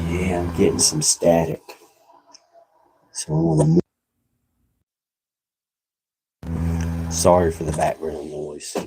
Yeah, I'm getting some static. So I want to. Sorry for the background noise.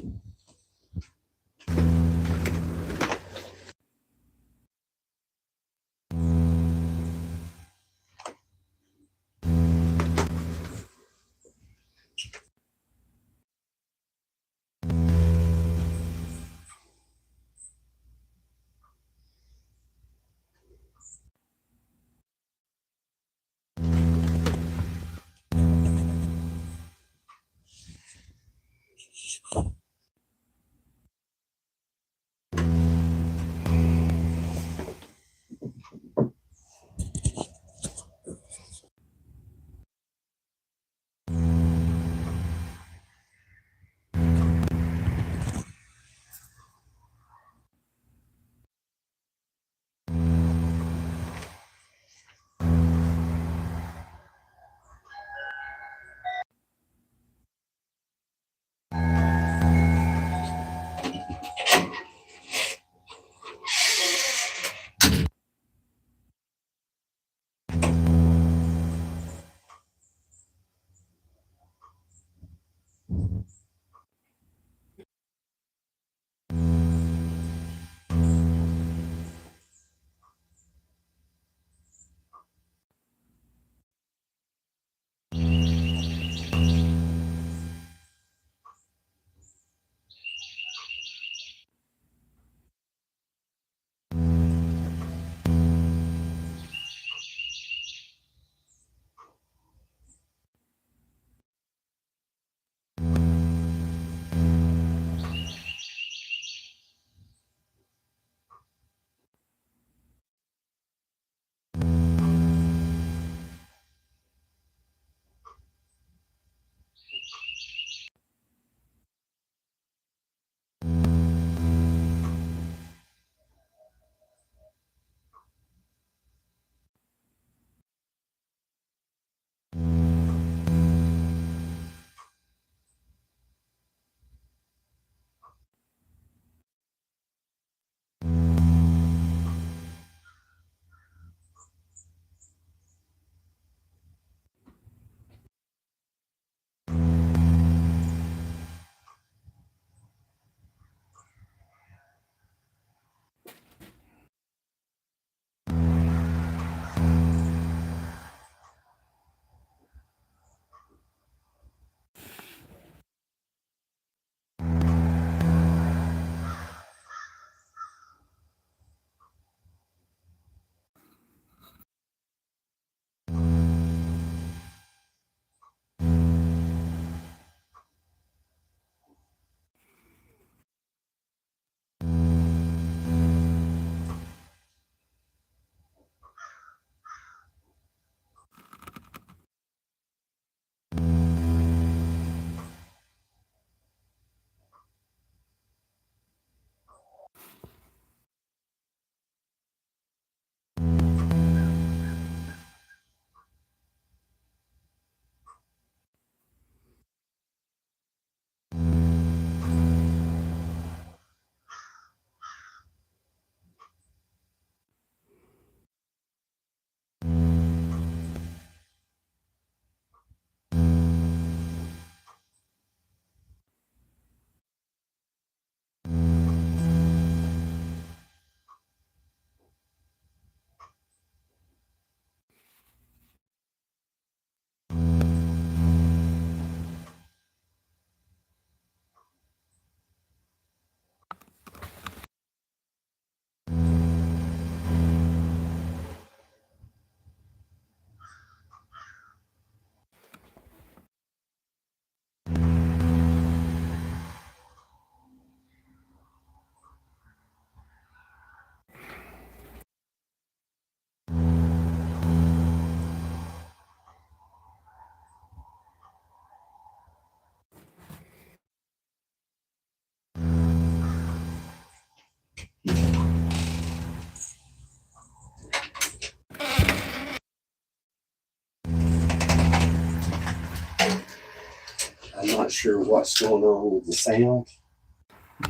not sure what's going on with the sound,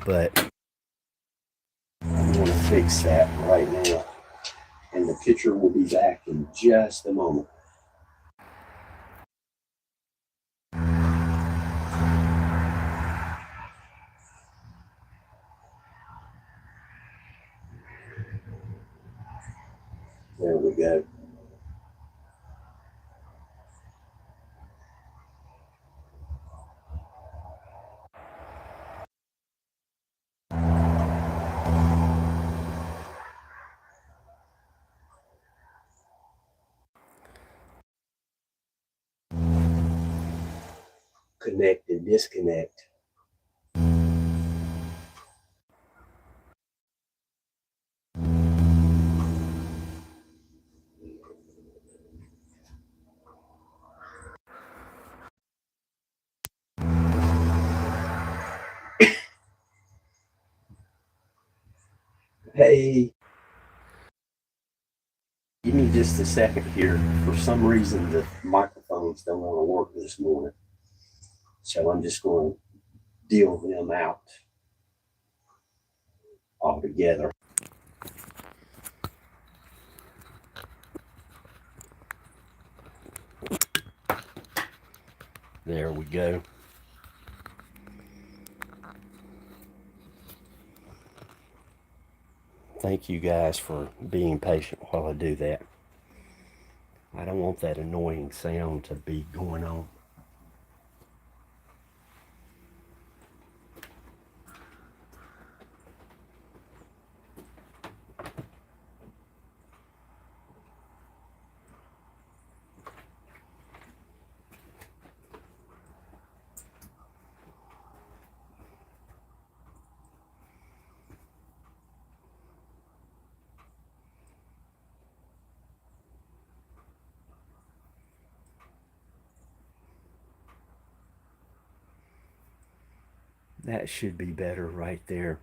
but I'm going to fix that right now. And the picture will be back in just a moment. There we go. Connect and disconnect. Hey, give me just a second here. For some reason, the microphones don't want to work this morning. So I'm just going to deal them out altogether. There we go. Thank you guys for being patient while I do that. I don't want that annoying sound to be going on. That should be better right there.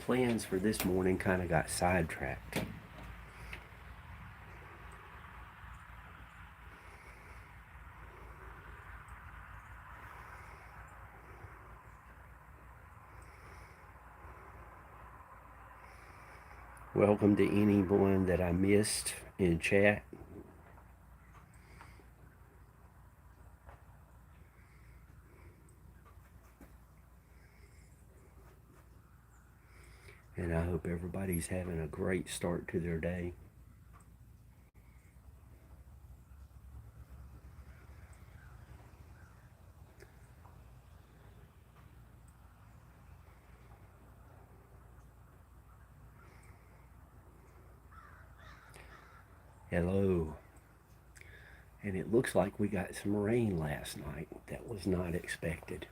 plans for this morning kind of got sidetracked. Welcome to anyone that I missed in chat. And I hope everybody's having a great start to their day. Hello. And it looks like we got some rain last night. That was not expected.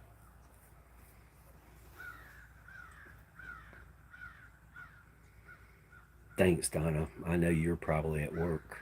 Thanks, Donna. I know you're probably at work.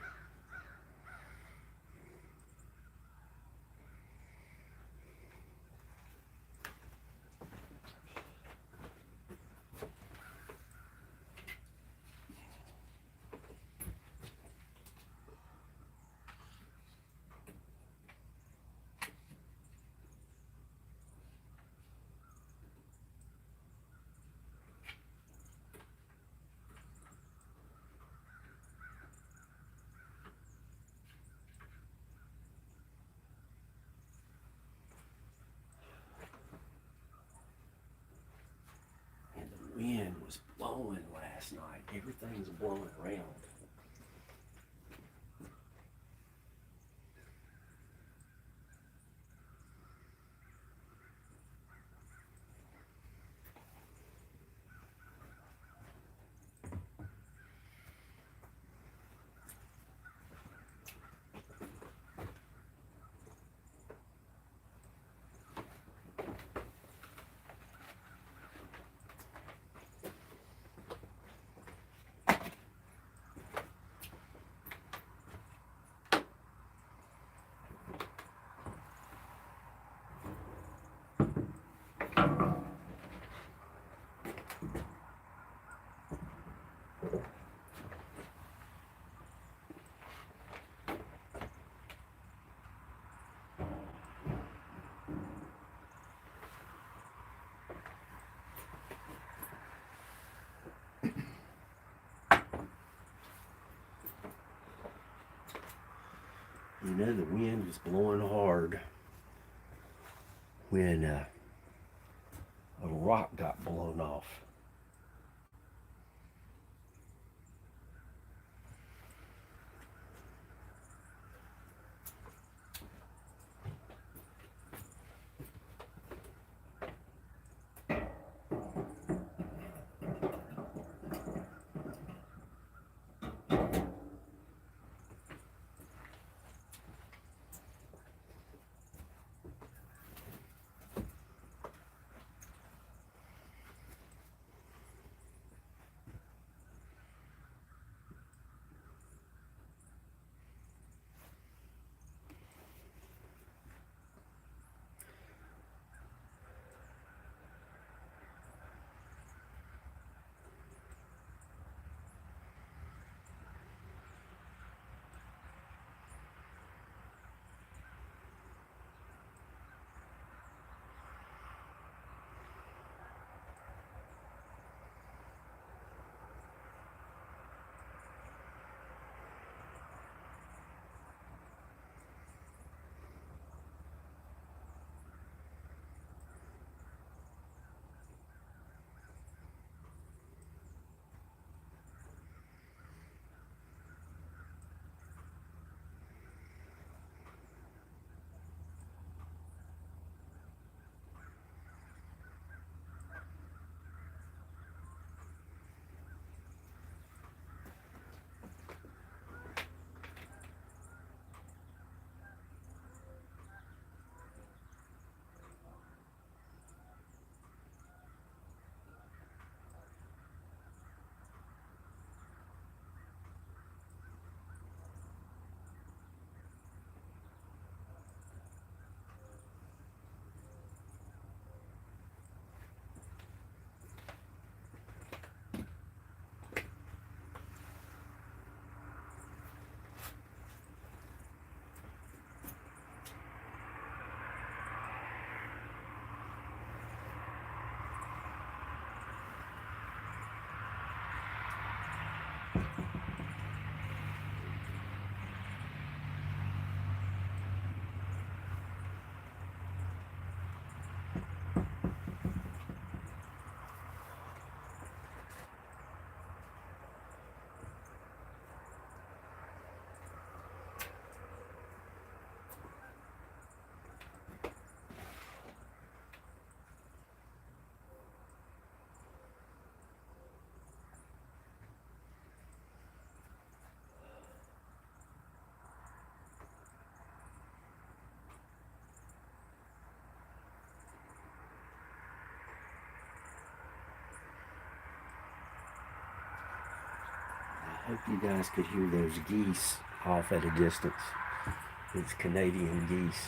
Wind was blowing last night. Everything's blowing around. You know, the wind was blowing hard when a rock got blown off. I hope you guys could hear those geese off at a distance. It's Canadian geese.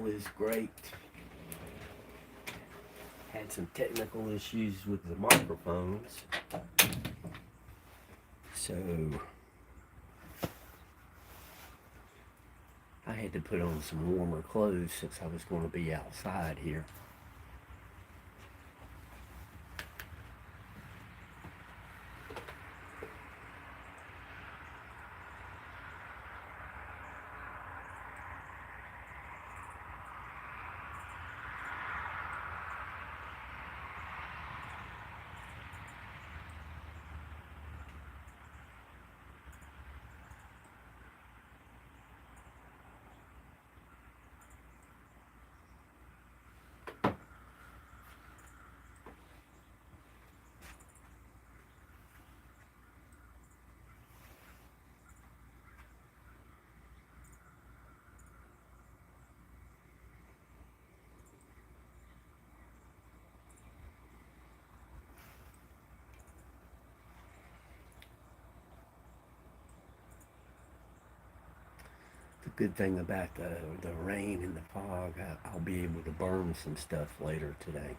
is great. Had some technical issues with the microphones. So I had to put on some warmer clothes since I was going to be outside here. The good thing about the rain and the fog, I'll be able to burn some stuff later today.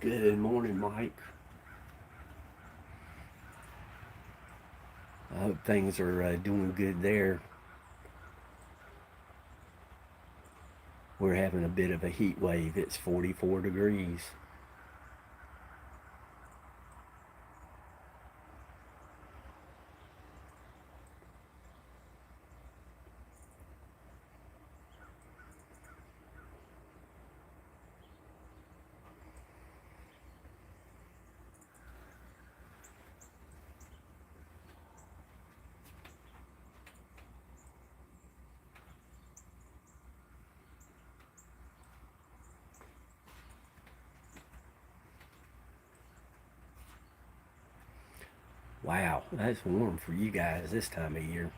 Good morning, Mike. I hope things are doing good there. We're having a bit of a heat wave. It's 44 degrees. Wow, that's warm for you guys this time of year.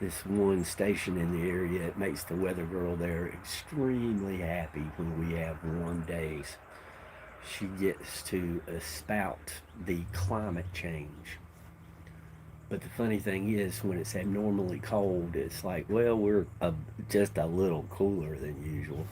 This one station in the area, it makes the weather girl there extremely happy when we have warm days. She gets to espout the climate change. But the funny thing is, when it's abnormally cold, it's like, well, we're just a little cooler than usual.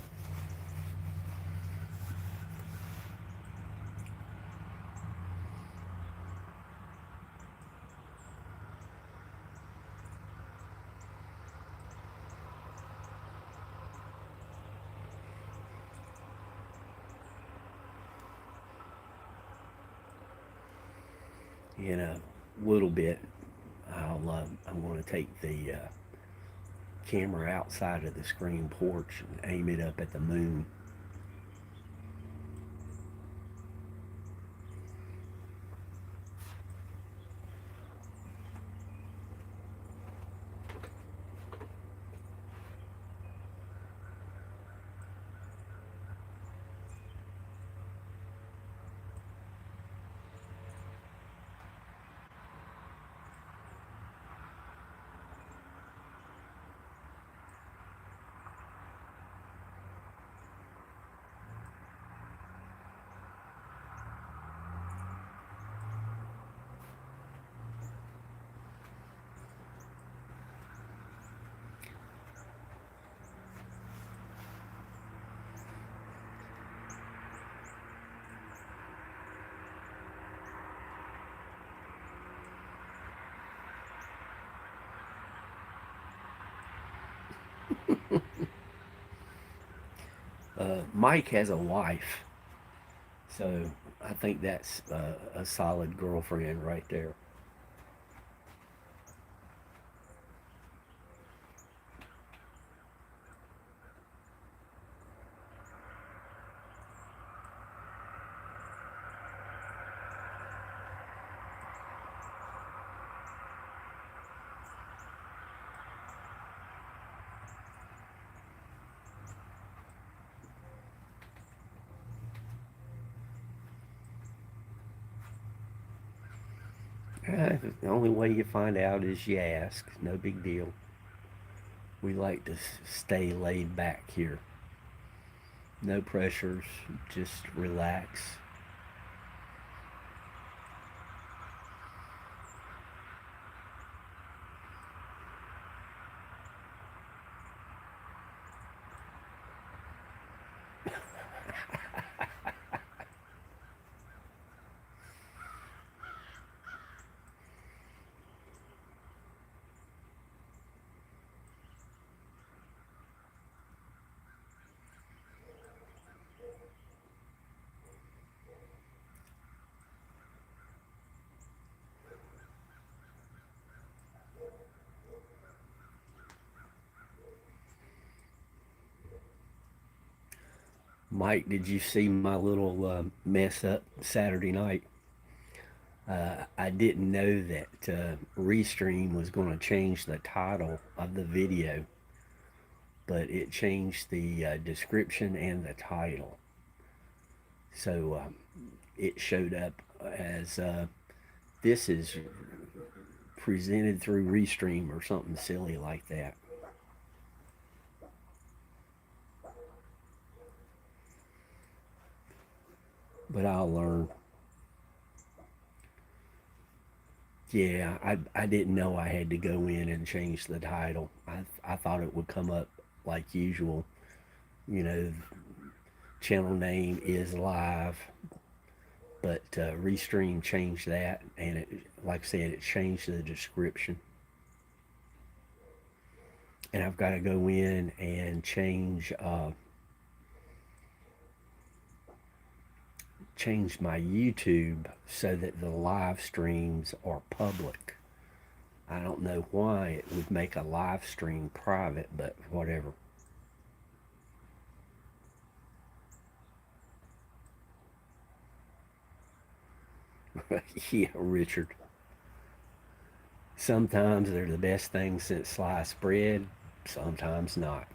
In a little bit, I'm going to take the camera outside of the screen porch and aim it up at the moon. Mike has a wife, so I think that's a solid girlfriend right there. The only way you find out is you ask. No big deal. We like to stay laid back here. No pressures, just relax. Mike, did you see my little mess up Saturday night? I didn't know that Restream was going to change the title of the video, but it changed the description and the title. So it showed up as this is presented through Restream or something silly like that. But I'll learn. Yeah, I didn't know I had to go in and change the title. I thought it would come up like usual. You know, channel name is live, but Restream changed that, and it, like I said, it changed the description. And I've got to go in and change my YouTube so that the live streams are public. I don't know why it would make a live stream private, but whatever. Yeah, Richard. Sometimes they're the best thing since sliced bread, sometimes not.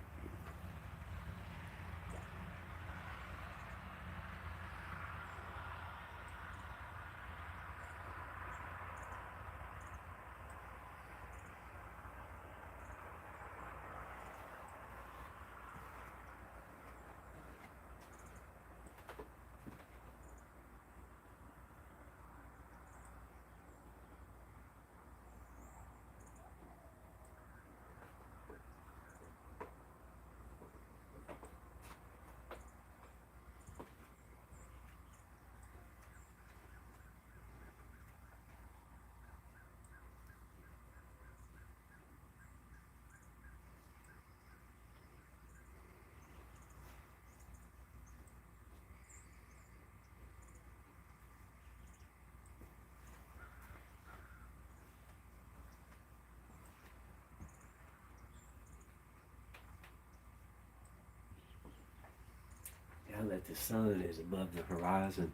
Now that the sun is above the horizon,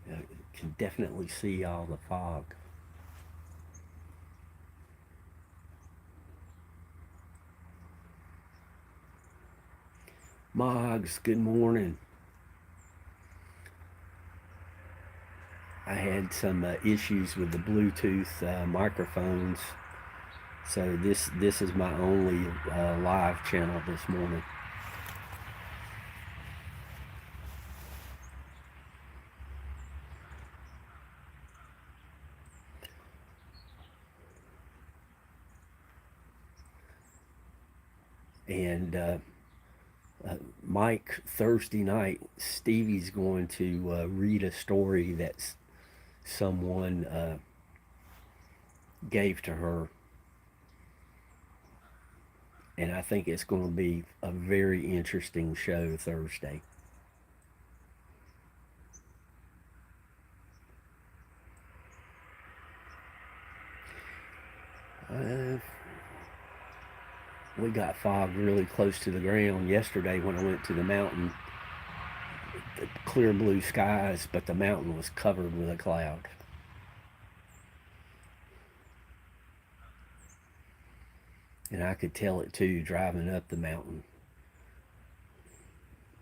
you can definitely see all the fog. Moggs, good morning. I had some issues with the Bluetooth microphones, so this is my only live channel this morning. And Mike, Thursday night, Stevie's going to read a story that someone gave to her, and I think it's going to be a very interesting show Thursday. Uh, we got fog really close to the ground yesterday when I went to the mountain. The clear blue skies, but the mountain was covered with a cloud. And I could tell it too driving up the mountain.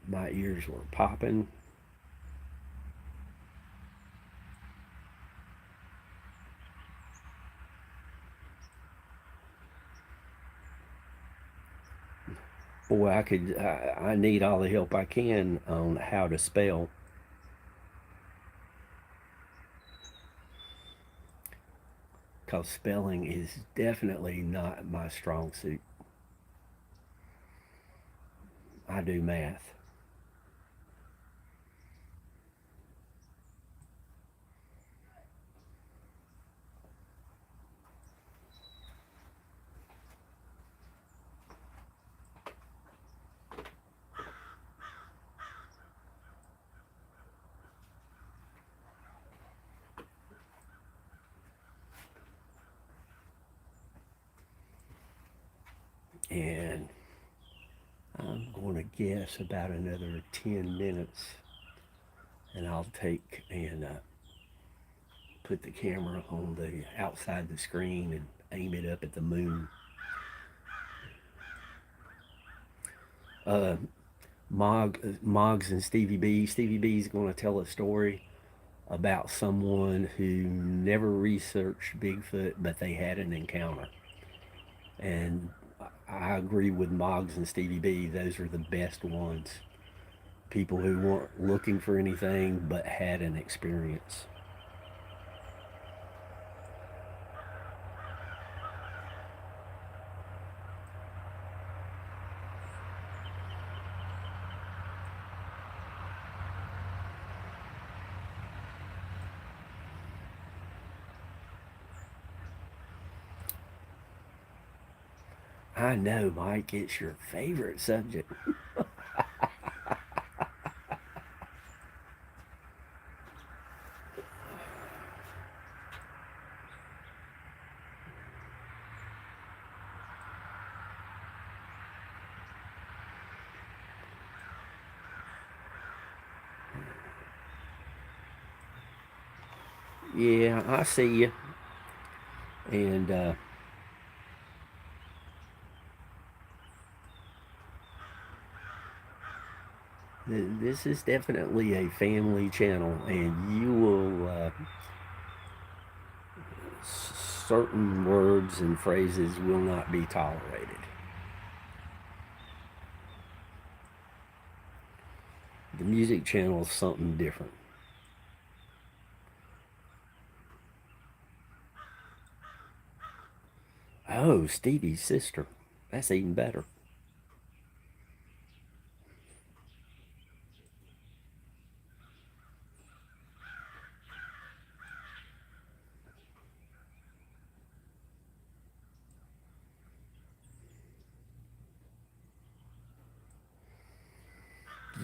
My ears were popping. Boy, I need all the help I can on how to spell, because spelling is definitely not my strong suit. I do math. And I'm going to guess about another 10 minutes, and I'll take and put the camera on the outside the screen and aim it up at the moon. Uh, Moggs and Stevie B. Stevie B is going to tell a story about someone who never researched Bigfoot, but they had an encounter. And I agree with Moggs and Stevie B. Those are the best ones. People who weren't looking for anything but had an experience. I know, Mike, it's your favorite subject. Yeah, I see you. And this is definitely a family channel, and you will certain words and phrases will not be tolerated. The music channel is something different. Oh, Stevie's sister. That's even better.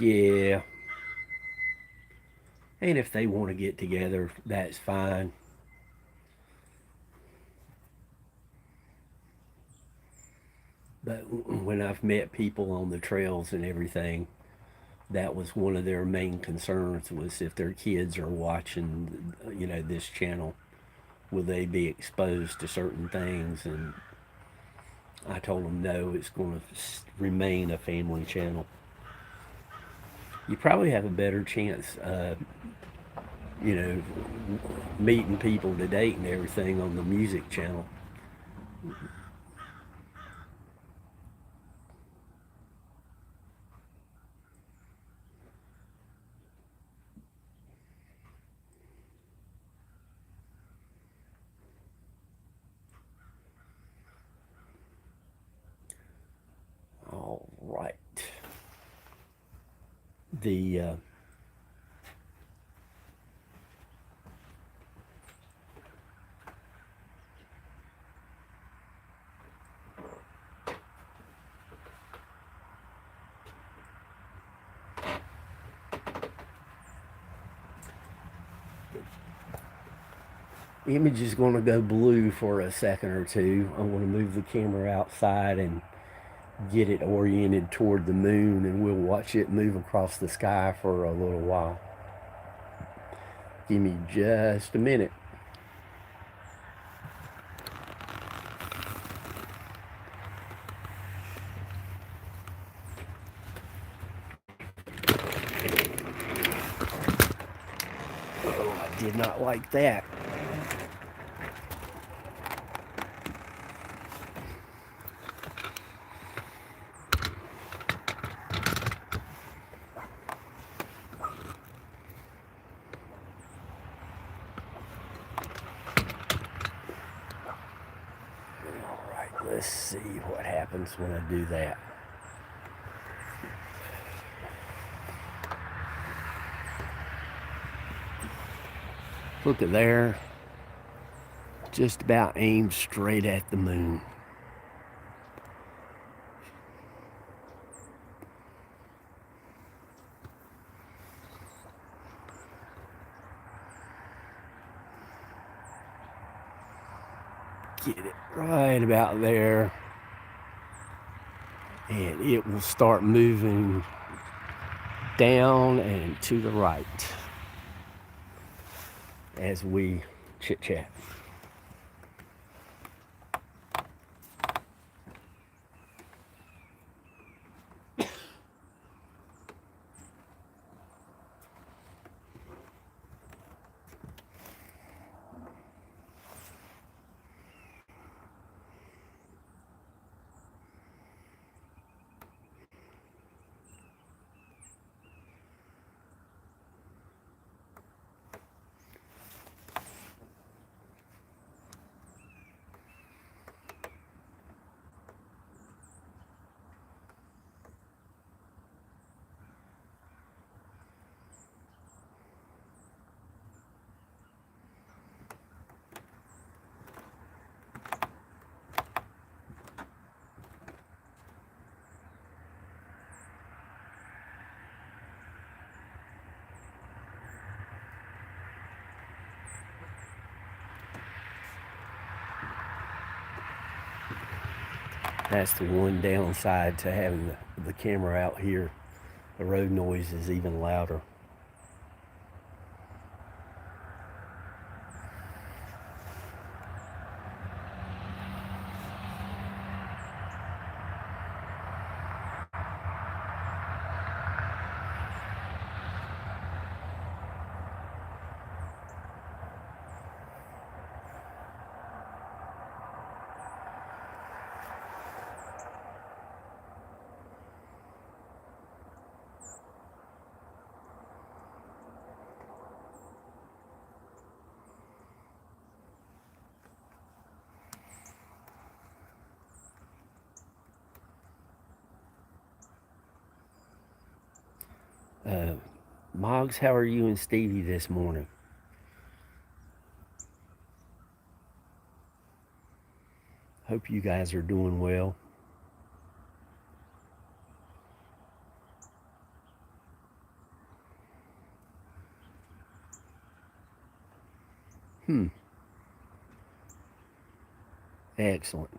Yeah. And if they want to get together, that's fine. But when I've met people on the trails and everything, that was one of their main concerns, was if their kids are watching, this channel, will they be exposed to certain things? And I told them no, it's going to remain a family channel. You probably have a better chance, you know, meeting people to date and everything on the music channel. All right. The image is going to go blue for a second or two. I'm going to move the camera outside and get it oriented toward the moon, and we'll watch it move across the sky for a little while. Give me just a minute. Oh, I did not like that. Let's see what happens when I do that. Look at there. Just about aimed straight at the moon. Get it right about there, and it will start moving down and to the right as we chit chat. That's the one downside to having the camera out here. The road noise is even louder. Moggs, how are you and Stevie this morning? Hope you guys are doing well. Excellent.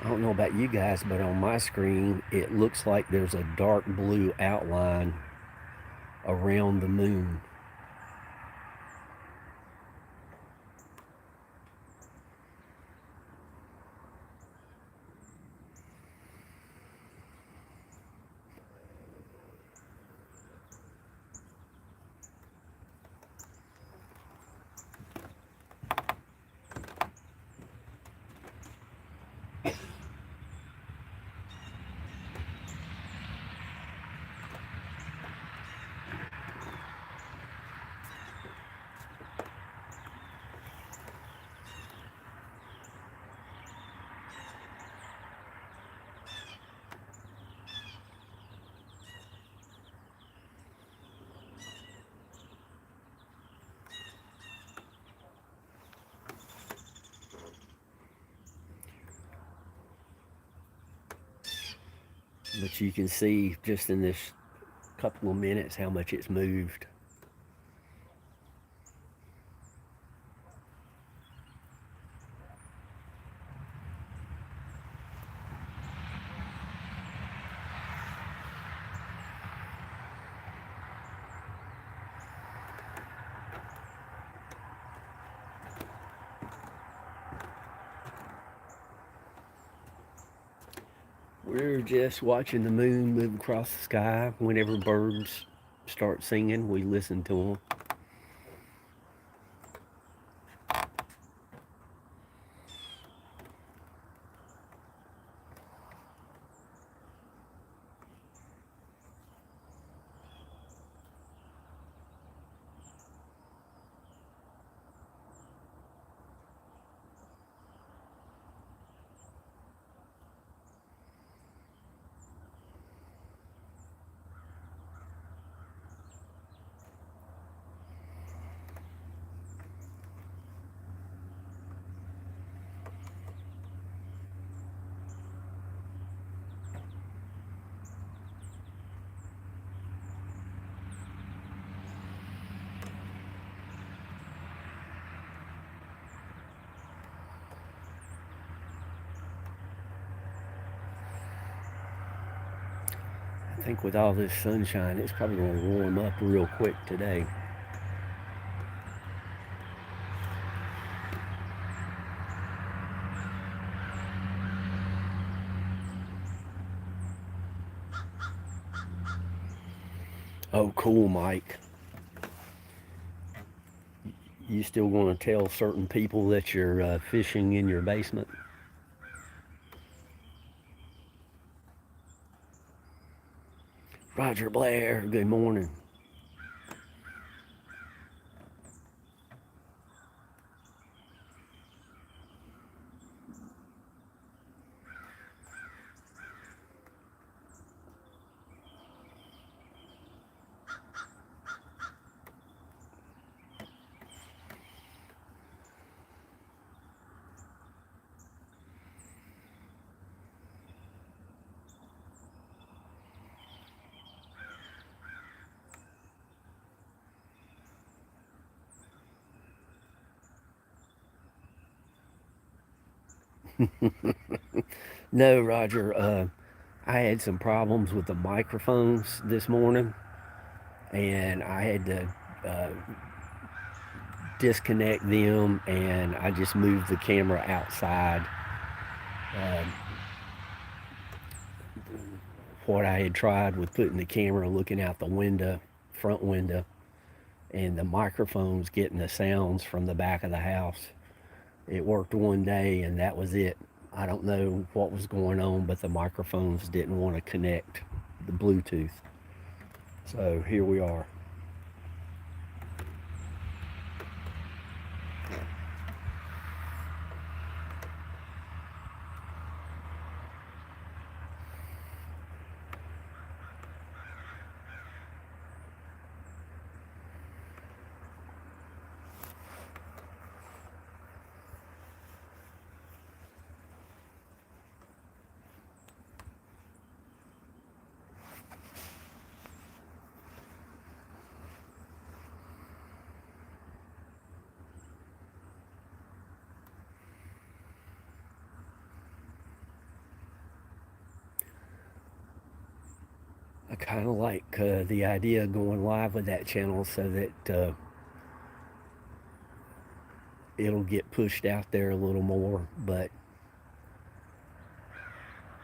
I don't know about you guys, but on my screen, it looks like there's a dark blue outline around the moon. But you can see just in this couple of minutes how much it's moved. We're just watching the moon move across the sky. Whenever birds start singing, we listen to them. I think with all this sunshine, it's probably going to warm up real quick today. Oh, cool, Mike. You still going to tell certain people that you're fishing in your basement? Roger Blair, good morning. No, Roger. I had some problems with the microphones this morning, and I had to uh, disconnect them, and I just moved the camera outside. Um, what I had tried with putting the camera looking out the window, front window, and the microphones getting the sounds from the back of the house. It worked one day, and that was it. I don't know what was going on, but the microphones didn't want to connect the Bluetooth. So here we are. I kind of like the idea of going live with that channel so that it'll get pushed out there a little more. But,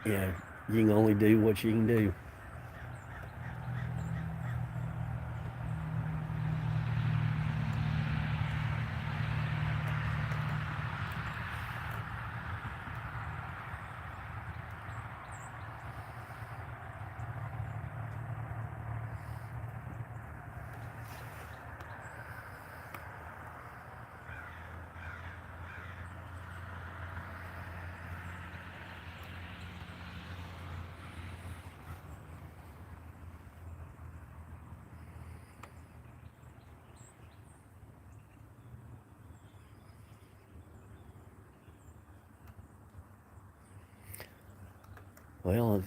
you know, you can only do what you can do. Well,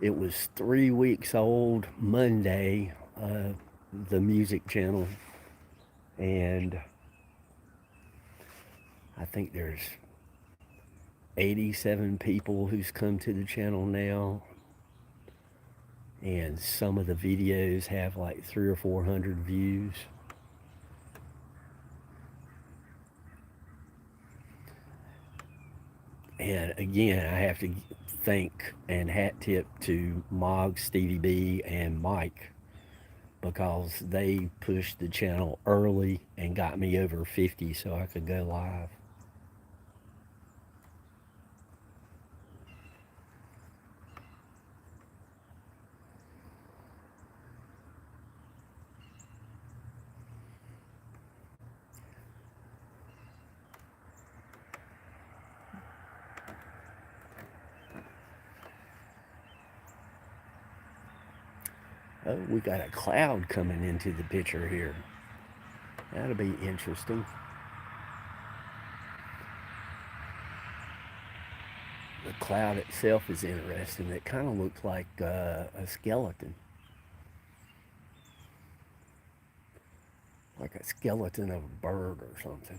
It was 3 weeks old Monday, the music channel, and I think there's 87 people who's come to the channel now, and some of the videos have like 300 or 400 views. And again, I have to thank and hat tip to Mog, Stevie B, and Mike, because they pushed the channel early and got me over 50 so I could go live. Oh, we got a cloud coming into the picture here. That'll be interesting. The cloud itself is interesting. It kind of looks like a skeleton. Like a skeleton of a bird or something.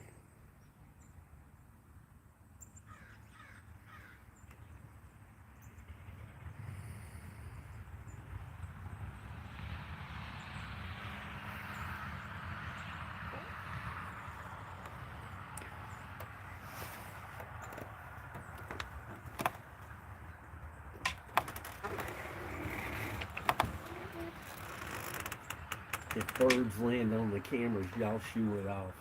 If birds land on the cameras, y'all shoo it off.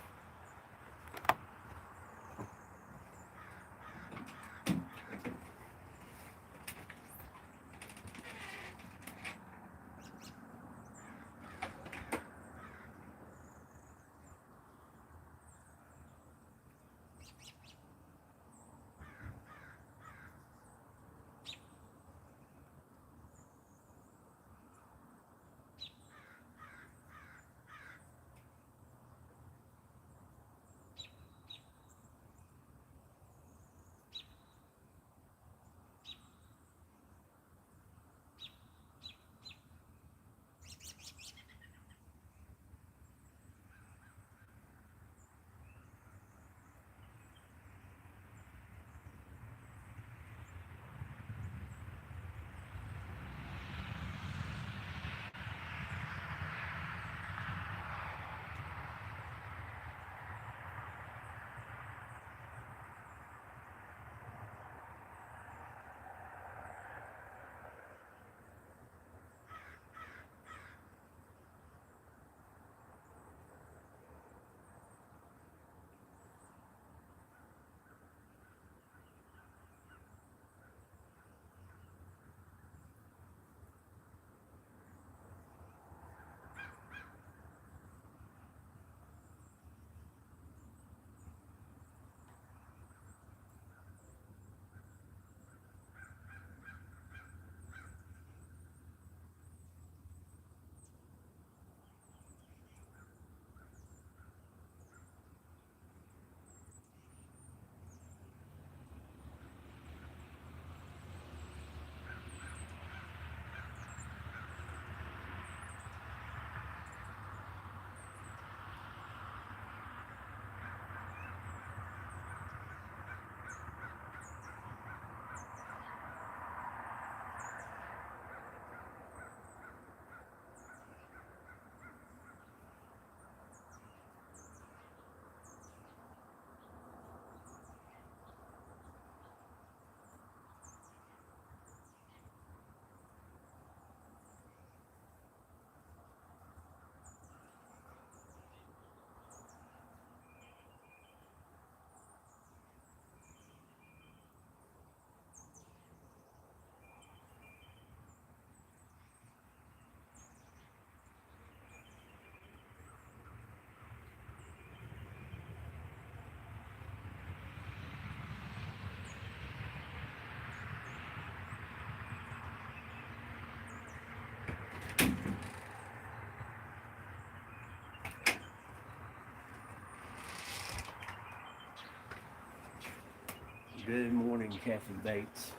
Good morning, Kathy Bates.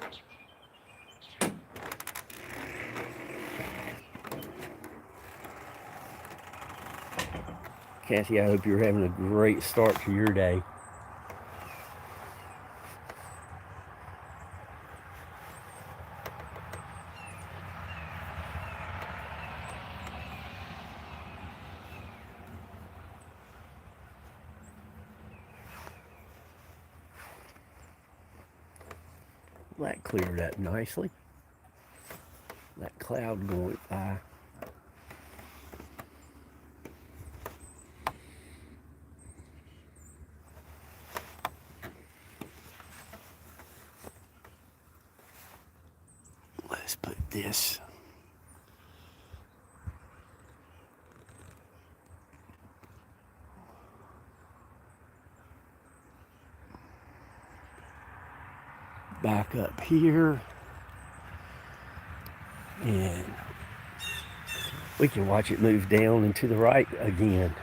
Kathy, I hope you're having a great start to your day. That cleared up nicely. That cloud going by. Let's put this back up here, and we can watch it move down and to the right again.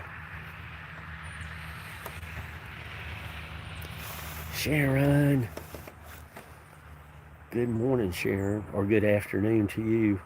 Sharon. Good morning, Sharon, or good afternoon to you.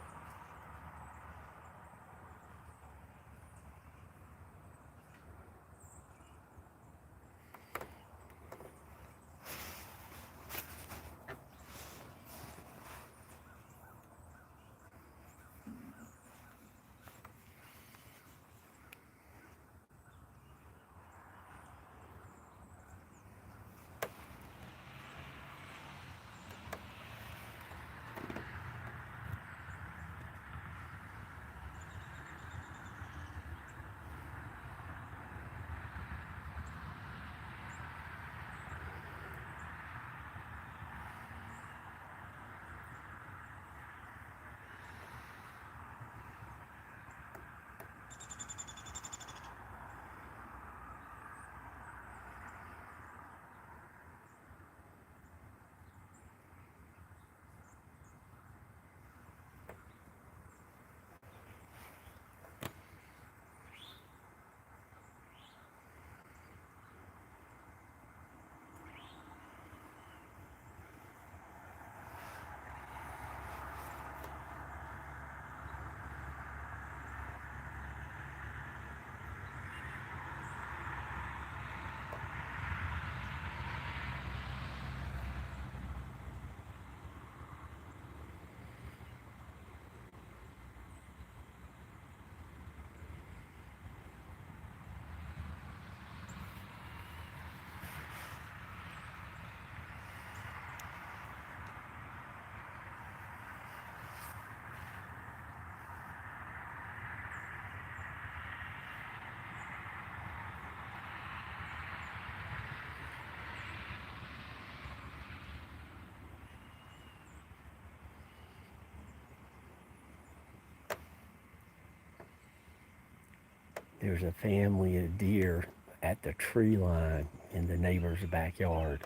There's a family of deer at the tree line in the neighbor's backyard.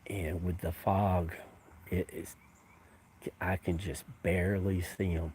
And with the fog, it is, I can just barely see them.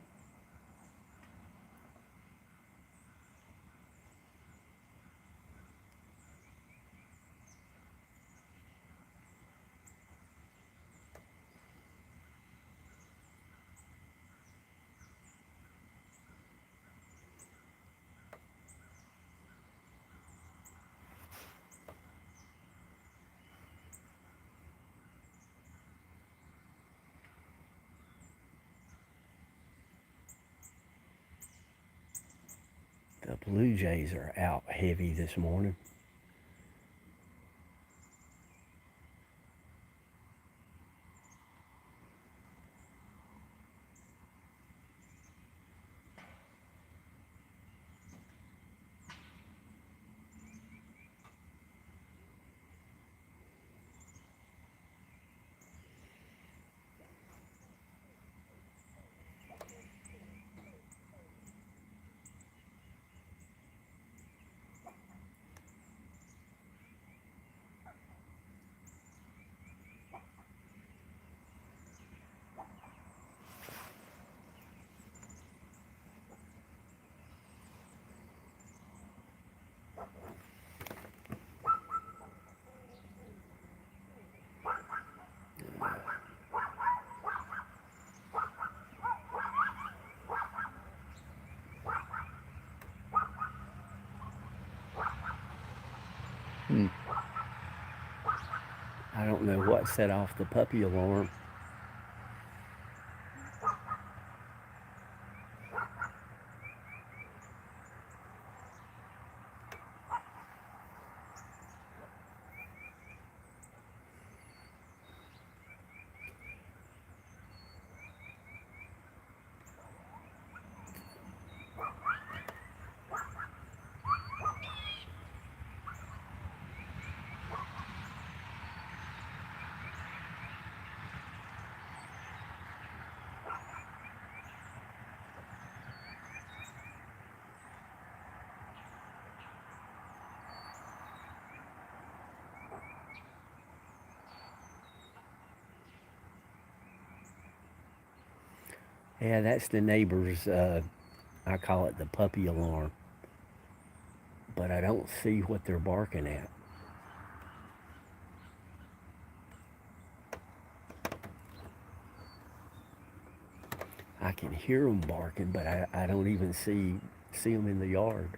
The Blue Jays are out heavy this morning. I don't know what set off the puppy alarm. Yeah, that's the neighbor's, I call it the puppy alarm. But I don't see what they're barking at. I can hear them barking, but I don't even see them in the yard.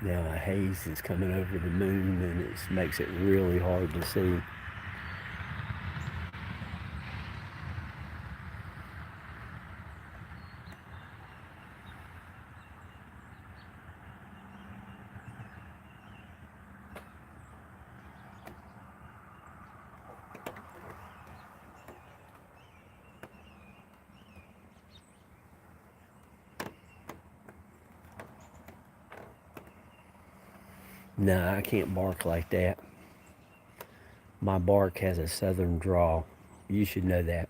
Now a haze is coming over the moon, and it makes it really hard to see. No, I can't bark like that. My bark has a southern drawl. You should know that.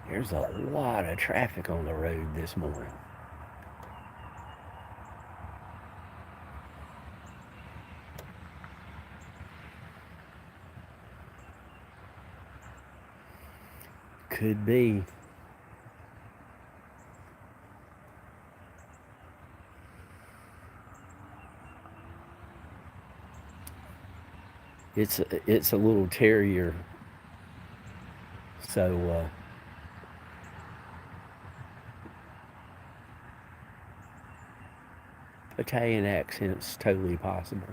There's a lot of traffic on the road this morning. Could be. It's a little terrier, so Italian accent's totally possible.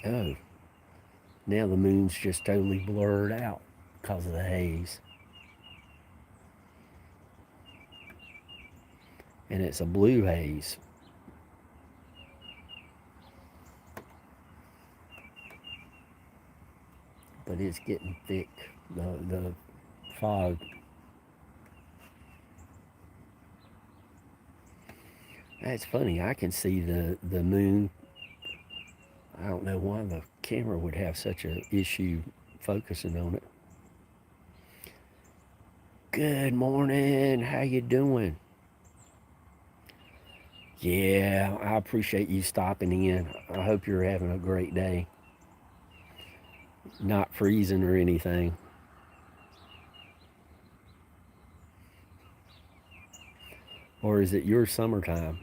Oh, now the moon's just totally blurred out because of the haze. And it's a blue haze. But it's getting thick, the fog. That's funny. I can see the moon. I don't know why the camera would have such an issue focusing on it. Good morning. How you doing? Yeah, I appreciate you stopping in. I hope you're having a great day. Not freezing or anything. Or is it your summertime?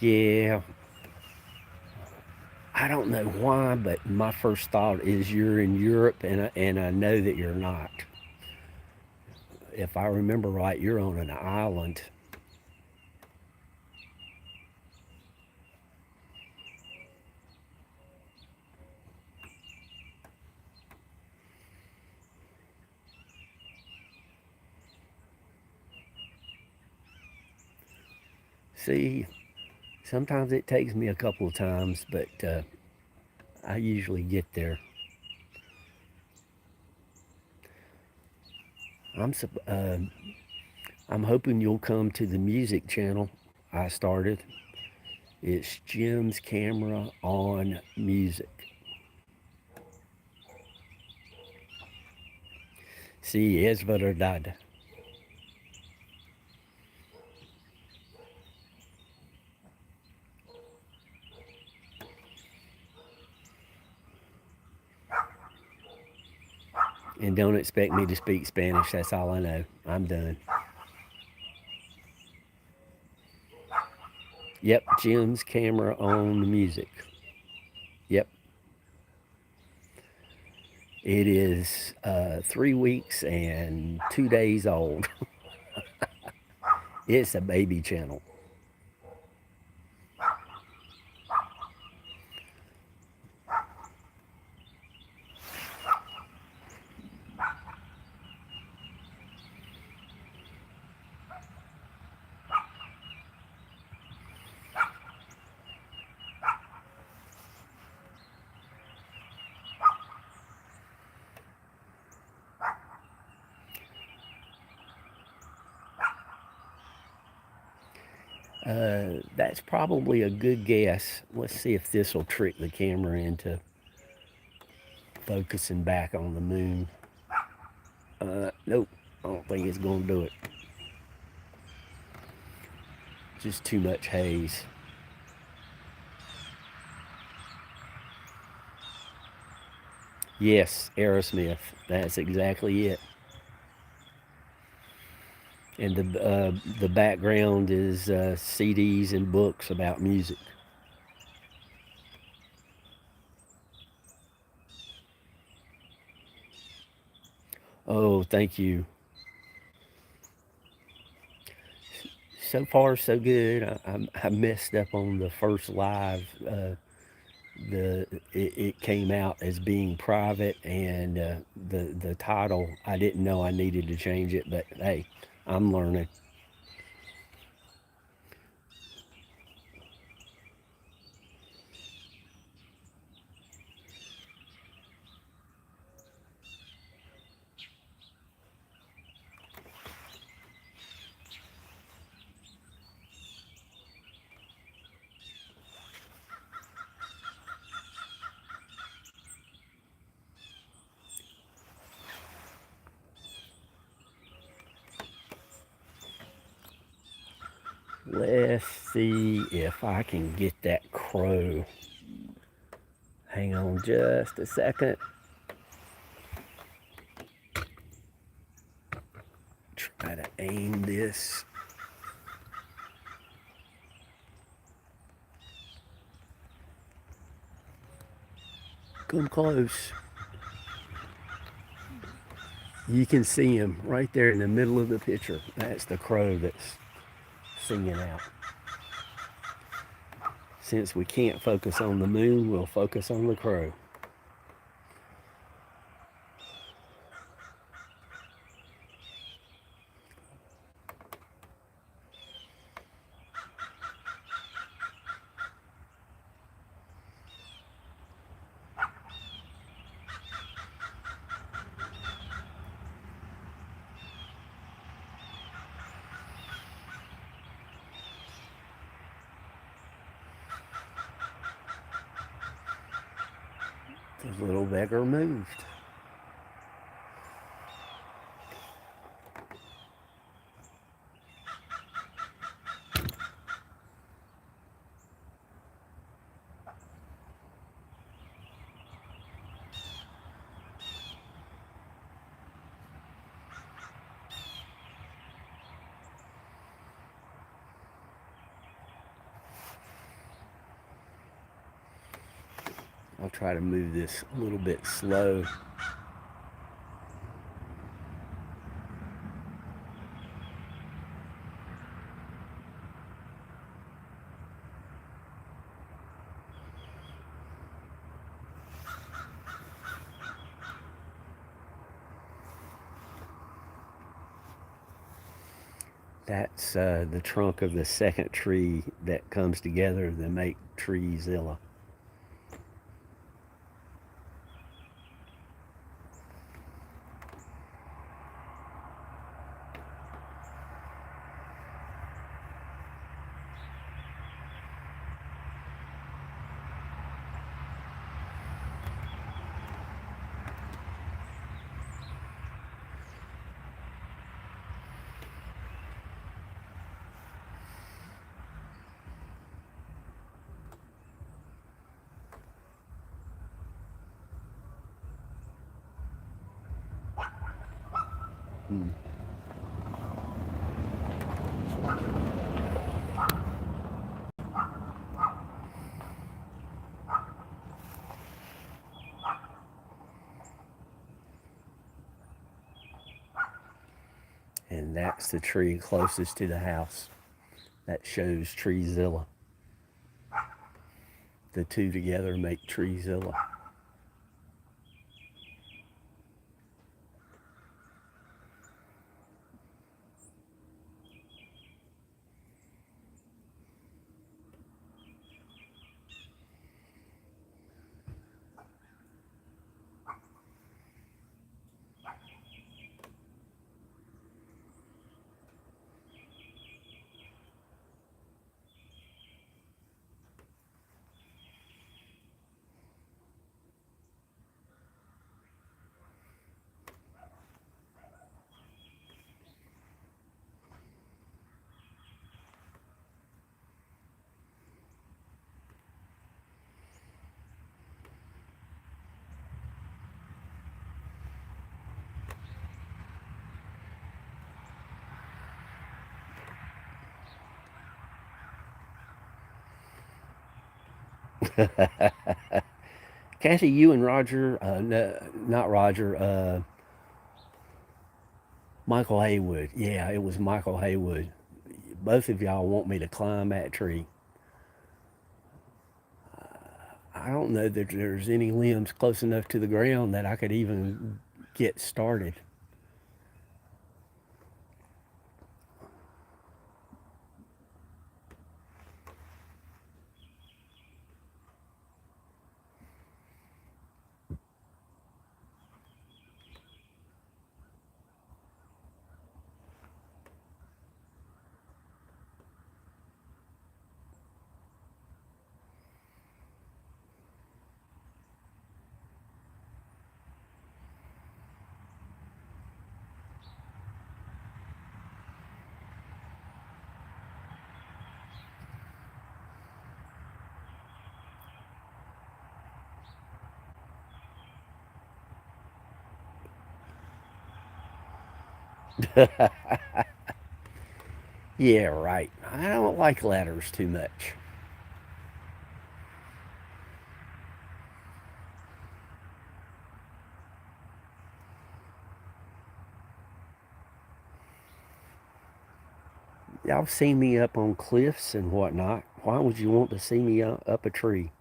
Yeah, I don't know why, but my first thought is you're in Europe, and I know that you're not. If I remember right, you're on an island. See, sometimes it takes me a couple of times, but I usually get there. I'm I'm hoping you'll come to the music channel I started. It's Jim's Camera on Music. See, es verdad. And don't expect me to speak Spanish. That's all I know. I'm done. Yep, Jim's Camera on Music. Yep, it is 3 weeks and 2 days old. It's a baby channel. That's probably a good guess. Let's see if this will trick the camera into focusing back on the moon. Nope, I don't think it's going to do it. Just too much haze. Yes, Aerosmith. That's exactly it. And the background is CDs and books about music. Oh, thank you. So far, so good. I messed up on the first live. It came out as being private, and the title I didn't know I needed to change it, but hey, I'm learning. Let's see if I can get that crow. Hang on just a second. Try to aim this. Come close. You can see him right there in the middle of the picture. That's the crow that's singing out. Since we can't focus on the moon, we'll focus on the crow. The little beggar moved. I'll try to move this a little bit slow. That's the trunk of the second tree that comes together to make Treezilla. Hmm. And that's the tree closest to the house. That shows Treezilla. The two together make Treezilla. Kathy, you and Roger, no, not Roger, Michael Haywood. Yeah, it was Michael Haywood. Both of y'all want me to climb that tree. I don't know that there's any limbs close enough to the ground that I could even get started. Yeah, right. I don't like ladders too much. Y'all seen me up on cliffs and whatnot. Why would you want to see me up a tree?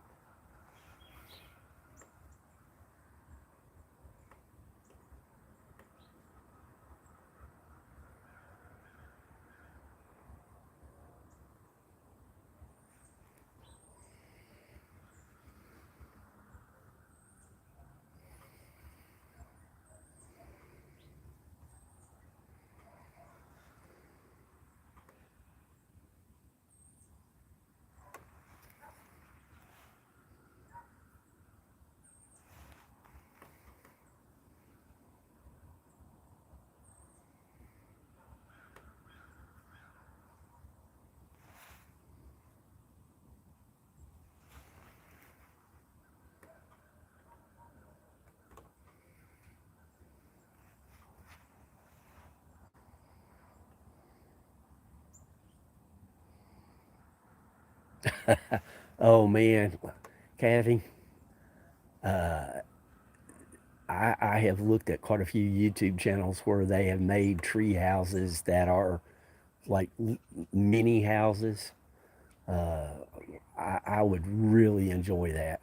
Oh man, Kathy, I have looked at quite a few YouTube channels where they have made tree houses that are like mini houses. Uh, I would really enjoy that.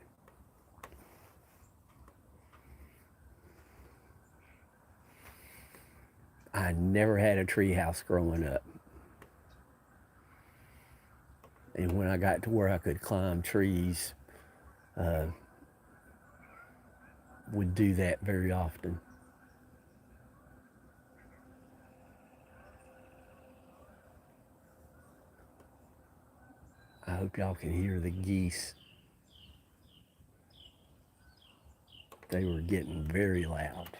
I never had a tree house growing up. And when I got to where I could climb trees, uh, would do that very often. I hope y'all can hear the geese. They were getting very loud.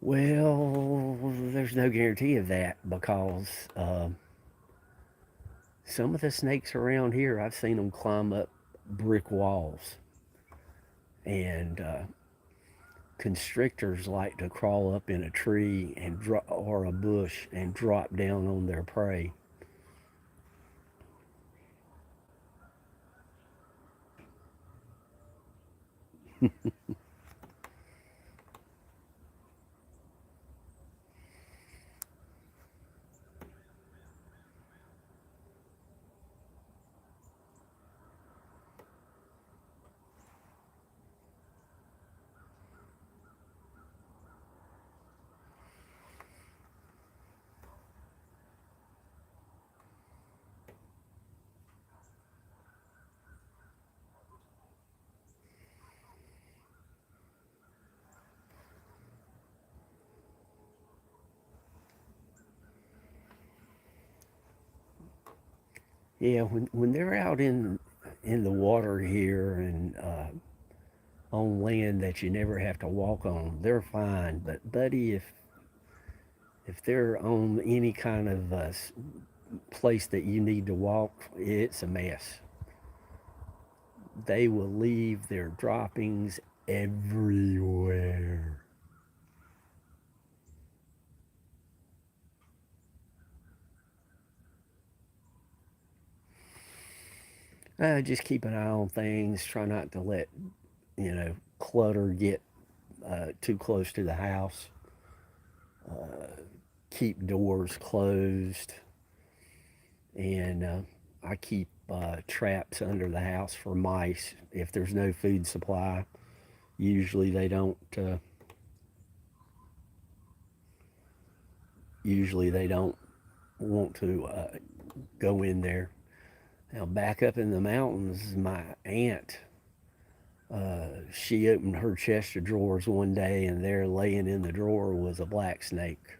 Well, there's no guarantee of that because some of the snakes around here, I've seen them climb up brick walls. And constrictors like to crawl up in a tree and or a bush and drop down on their prey. Yeah, when they're out in the water here and on land that you never have to walk on, they're fine. But buddy, if they're on any kind of place that you need to walk, it's a mess. They will leave their droppings everywhere. Just keep an eye on things. Try not to let clutter get too close to the house. Keep doors closed, and I keep traps under the house for mice. If there's no food supply, usually they don't. Usually they don't want to go in there. Now back up in the mountains, my aunt, she opened her chest of drawers one day, and there, laying in the drawer, was a black snake.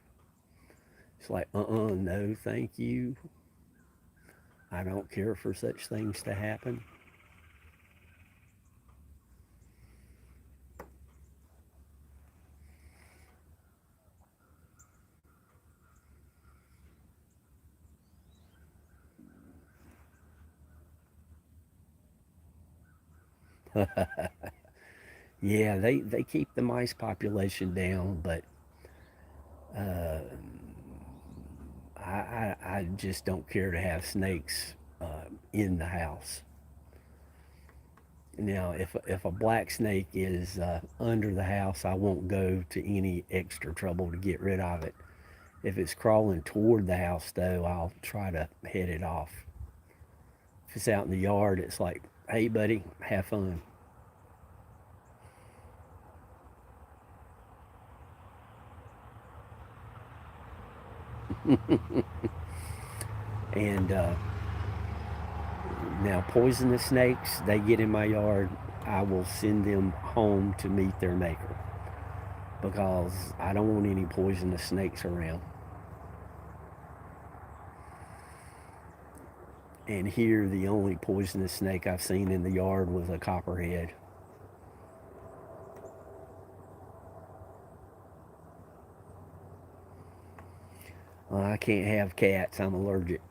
It's like, no, thank you. I don't care for such things to happen. Yeah, they keep the mice population down, but uh, I just don't care to have snakes in the house. Now, if a black snake is under the house, I won't go to any extra trouble to get rid of it. If it's crawling toward the house, though, I'll try to head it off. If it's out in the yard, it's like, hey, buddy, have fun. And now, poisonous snakes, they get in my yard, I will send them home to meet their maker because I don't want any poisonous snakes around. And here, the only poisonous snake I've seen in the yard was a copperhead. I can't have cats, I'm allergic.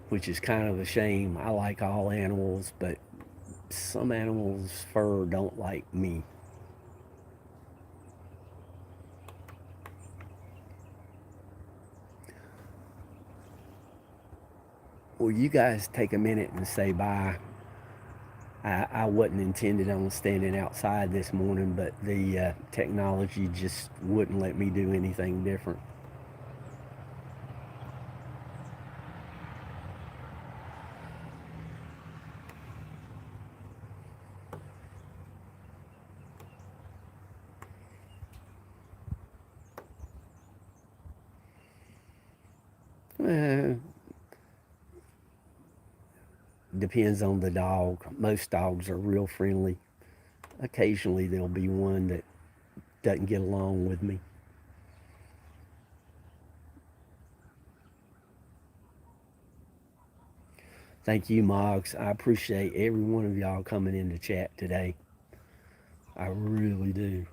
Which is kind of a shame. I like all animals, but some animals' fur don't like me. Well, you guys take a minute and say bye. I wasn't intended on standing outside this morning, but the technology just wouldn't let me do anything different. Uh, Depends on the dog. Most dogs are real friendly. Occasionally, there'll be one that doesn't get along with me. Thank you, Moggs. I appreciate every one of y'all coming in to chat today. I really do.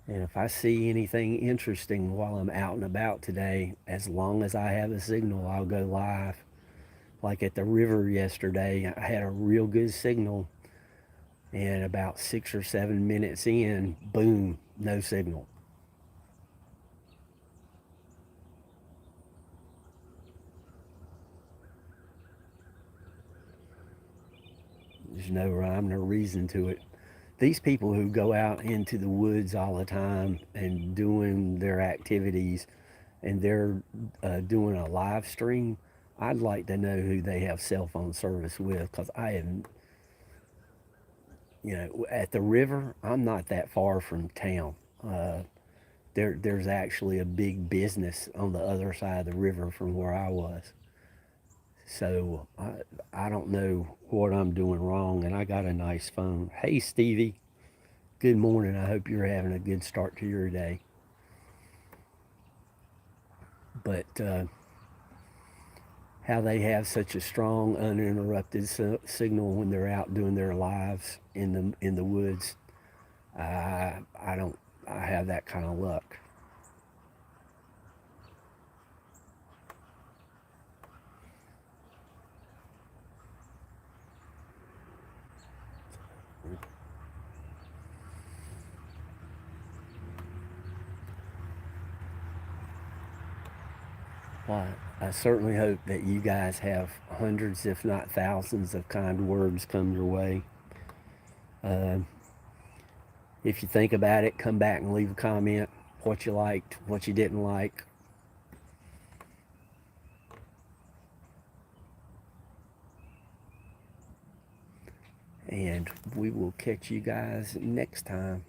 And if I see anything interesting while I'm out and about today, as long as I have a signal, I'll go live. Like at the river yesterday, I had a real good signal, and about 6 or 7 minutes in, boom, no signal. There's no rhyme nor reason to it. These people who go out into the woods all the time and doing their activities, and they're doing a live stream, I'd like to know who they have cell phone service with, because I am, at the river, I'm not that far from town. There's actually a big business on the other side of the river from where I was. So I don't know what I'm doing wrong, and I got a nice phone. Hey, Stevie, good morning. I hope you're having a good start to your day. But how they have such a strong, uninterrupted signal when they're out doing their lives in the woods, I don't. I have that kind of luck. Well, I certainly hope that you guys have hundreds, if not thousands, of kind words come your way. Uh, if you think about it, come back and leave a comment. What you liked, what you didn't like. And we will catch you guys next time.